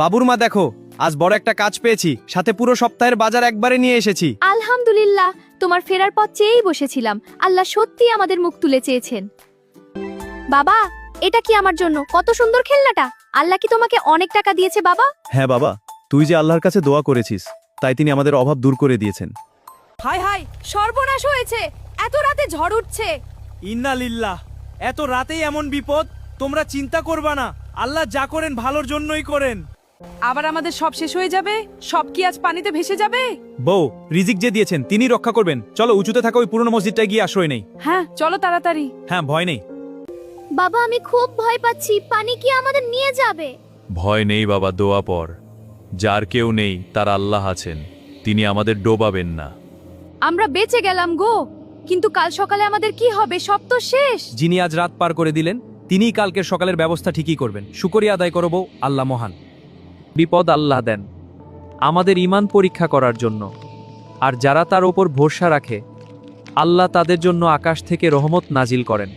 বাবুর মা দেখো, আজ বড় একটা কাজ পেয়েছি, সাথে পুরো সপ্তাহের বাজার একবারে নিয়ে এসেছি। আলহামদুলিল্লাহ, তোমার ফেরার পথ চেয়েই বসেছিলাম। আল্লাহ সত্যি আমাদের মুখ তুলে চেয়েছেন। বাবা, এটা কি আমার জন্য? কত সুন্দর খেলনাটা। আল্লাহ কি তোমাকে অনেক টাকা দিয়েছে বাবা? হ্যাঁ বাবা, তুই যে আল্লাহর কাছে দোয়া করেছিস, তাই তিনি আমাদের অভাব দূর করে দিয়েছেন। হায় হায়, সর্বনাশ হয়েছে। এত রাতে ঝড় উঠছে। ইন্না লিল্লাহ, এত রাতেই এমন বিপদ? তোমরা চিন্তা করবা না, আল্লাহ যা করেন ভালোর জন্যই করেন। আবার আমাদের সব শেষ হয়ে যাবে? সব কি আজ পানিতে ভেসে যাবে? বউ, রিজিক যে দিয়েছেন তিনি রক্ষা করবেন। চলো উঁচুতে থাকা ওই পুরনো মসজিদটায় গিয়ে আশ্রয় নেই। হ্যাঁ চলো তাড়াতাড়ি। হ্যাঁ, ভয় নেই। বাবা, আমি খুব ভয় পাচ্ছি। পানি কি আমাদের নিয়ে যাবে? ভয় নেই বাবা, দোয়া পর। যার কেউ নেই তার আল্লাহ আছেন, তিনি আমাদের ডোবাবেন না। আমরা বেঁচে গেলাম গো, কিন্তু কাল সকালে আমাদের কি হবে? সব তো শেষ। যিনি আজ রাত পার করে দিলেন, তিনিই কালকের সকালের ব্যবস্থা ঠিকই করবেন। শুকরিয়া আদায় করব, আল্লাহ মহান। বিপদ আল্লাহ দেন আমাদের ঈমান পরীক্ষা করার জন্য, আর যারা তার ওপর ভরসা রাখে আল্লাহ তাদের জন্য আকাশ থেকে রহমত নাজিল করেন।